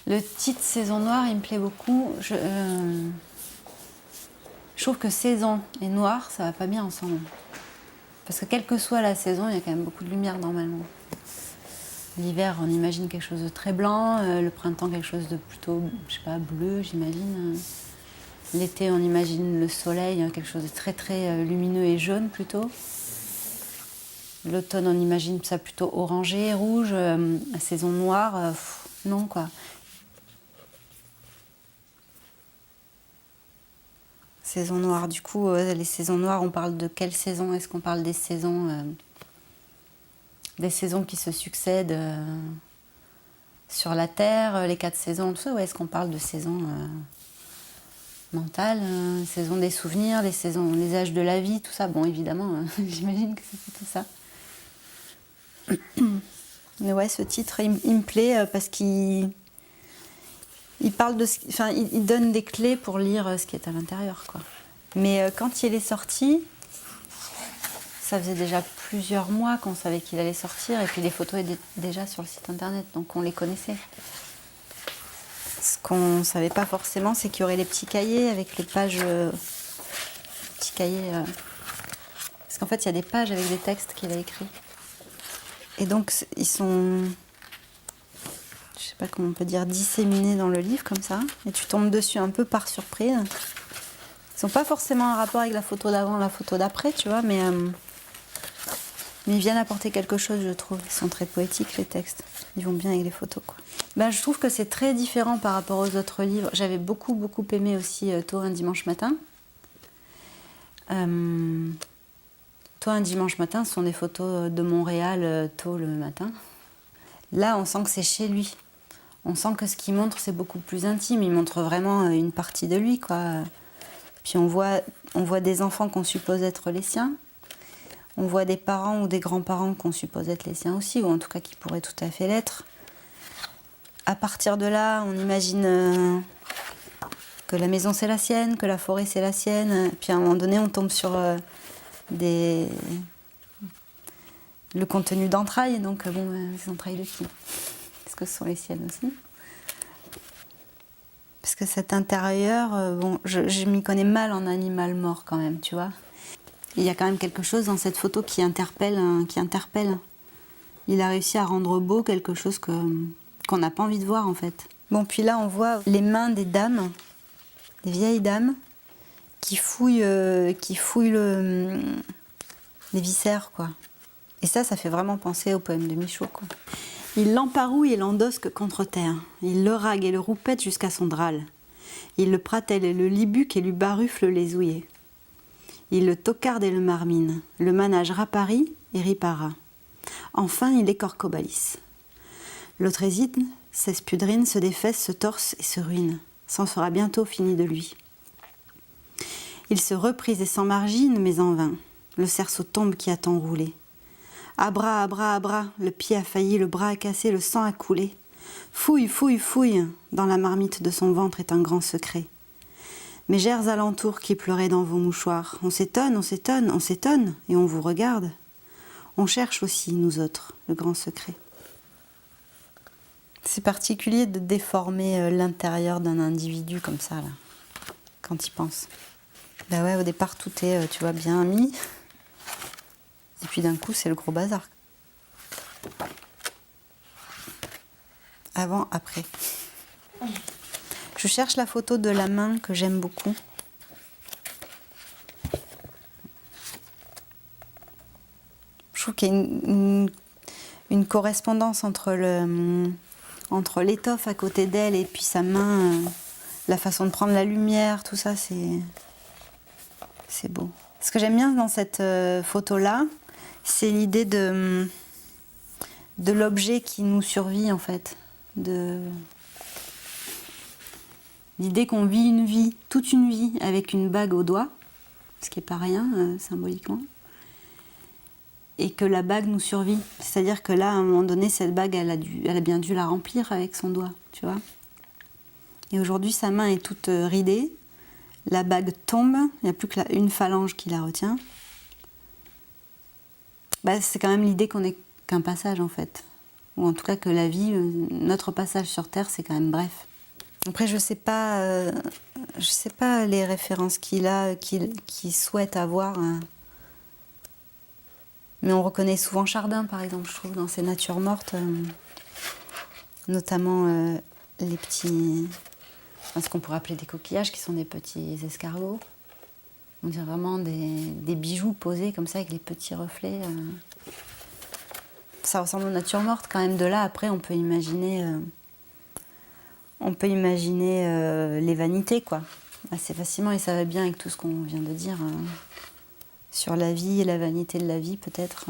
Le titre Saison noire, il me plaît beaucoup. Je trouve que saison et noir, ça va pas bien ensemble. Parce que quelle que soit la saison, il y a quand même beaucoup de lumière normalement. L'hiver, on imagine quelque chose de très blanc. Le printemps, quelque chose de plutôt, je sais pas, bleu, j'imagine. L'été, on imagine le soleil, quelque chose de très très lumineux et jaune plutôt. L'automne, on imagine ça plutôt orangé, rouge. La saison noire, non quoi. Saison noire, du coup, les saisons noires, on parle de quelle saison? Est-ce qu'on parle des saisons qui se succèdent sur la Terre, les 4 saisons, tout ça? Ou est-ce qu'on parle de saisons mentales, saisons des souvenirs, les saisons, les âges de la vie, tout ça? Bon, évidemment, j'imagine que c'est tout ça. Mais ouais, ce titre, il me plaît parce qu'il parle de, enfin, il donne des clés pour lire ce qui est à l'intérieur, quoi. Mais quand il est sorti, ça faisait déjà plusieurs mois qu'on savait qu'il allait sortir, et puis les photos étaient déjà sur le site internet, donc on les connaissait. Ce qu'on ne savait pas forcément, c'est qu'il y aurait les petits cahiers avec les pages, petits cahiers, parce qu'en fait, il y a des pages avec des textes qu'il a écrits. Et donc, ils sont, je sais pas comment on peut dire, disséminés dans le livre, comme ça. Et tu tombes dessus un peu par surprise. Ils sont pas forcément en rapport avec la photo d'avant, la photo d'après, tu vois, mais ils viennent apporter quelque chose, je trouve. Ils sont très poétiques, les textes. Ils vont bien avec les photos, quoi. Ben, je trouve que c'est très différent par rapport aux autres livres. J'avais beaucoup aimé aussi Tôt un dimanche matin. Tôt un dimanche matin, ce sont des photos de Montréal tôt le matin. Là, on sent que c'est chez lui. On sent que ce qu'il montre, c'est beaucoup plus intime. Il montre vraiment une partie de lui, quoi. Puis on voit des enfants qu'on suppose être les siens. On voit des parents ou des grands-parents qu'on suppose être les siens aussi, ou en tout cas qui pourraient tout à fait l'être. À partir de là, on imagine que la maison c'est la sienne, que la forêt c'est la sienne. Puis à un moment donné, on tombe sur le contenu d'entrailles. Donc les entrailles de qui? Est-ce que ce sont les siennes aussi? Parce que cet intérieur, bon, je m'y connais mal en animal mort quand même, tu vois. Il y a quand même quelque chose dans cette photo qui interpelle. Il a réussi à rendre beau quelque chose qu'on n'a pas envie de voir en fait. Bon, puis là on voit les mains des dames, des vieilles dames, qui fouillent les viscères, quoi. Et ça fait vraiment penser au poème de Michaud, quoi. Il l'emparouille et l'endosque contre terre. Il le rague et le roupette jusqu'à son drâle. Il le pratelle et le libuque et lui barufle les ouillets. Il le tocarde et le marmine. Le manage rapari et ripara. Enfin, il écorcobalisse. L'autre hésite, s'espudrine, se défesse, se torse et se ruine. C'en sera bientôt fini de lui. Il se reprise et s'emmargine, mais en vain. Le cerceau tombe qui a tant roulé. À bras, le pied a failli, le bras a cassé, le sang a coulé. Fouille, dans la marmite de son ventre est un grand secret. Mégères alentours qui pleuraient dans vos mouchoirs, on s'étonne, et on vous regarde. On cherche aussi, nous autres, le grand secret. C'est particulier de déformer l'intérieur d'un individu comme ça, là, quand il pense. Bah ouais, au départ, tout est, tu vois, bien mis. Et puis d'un coup, c'est le gros bazar. Avant, après. Je cherche la photo de la main que j'aime beaucoup. Je trouve qu'il y a une correspondance entre l'étoffe à côté d'elle et puis sa main, la façon de prendre la lumière, tout ça, c'est beau. Ce que j'aime bien dans cette photo-là, c'est l'idée de l'objet qui nous survit, en fait. L'idée qu'on vit toute une vie avec une bague au doigt, ce qui n'est pas rien symboliquement, et que la bague nous survit. C'est-à-dire que là, à un moment donné, cette bague, elle a bien dû la remplir avec son doigt, tu vois. Et aujourd'hui, sa main est toute ridée, la bague tombe, il n'y a plus qu'une phalange qui la retient. Bah, c'est quand même l'idée qu'on n'est qu'un passage, en fait. Ou en tout cas que la vie, notre passage sur Terre, c'est quand même bref. Après, je sais pas les références qu'il souhaite avoir. Hein. Mais on reconnaît souvent Chardin, par exemple, je trouve, dans ses natures mortes, notamment les petits, ce qu'on pourrait appeler des coquillages, qui sont des petits escargots. On dirait vraiment des bijoux posés comme ça avec les petits reflets. Ça ressemble aux natures mortes quand même. De là, après, on peut imaginer les vanités, quoi, assez facilement. Et ça va bien avec tout ce qu'on vient de dire sur la vie et la vanité de la vie, peut-être.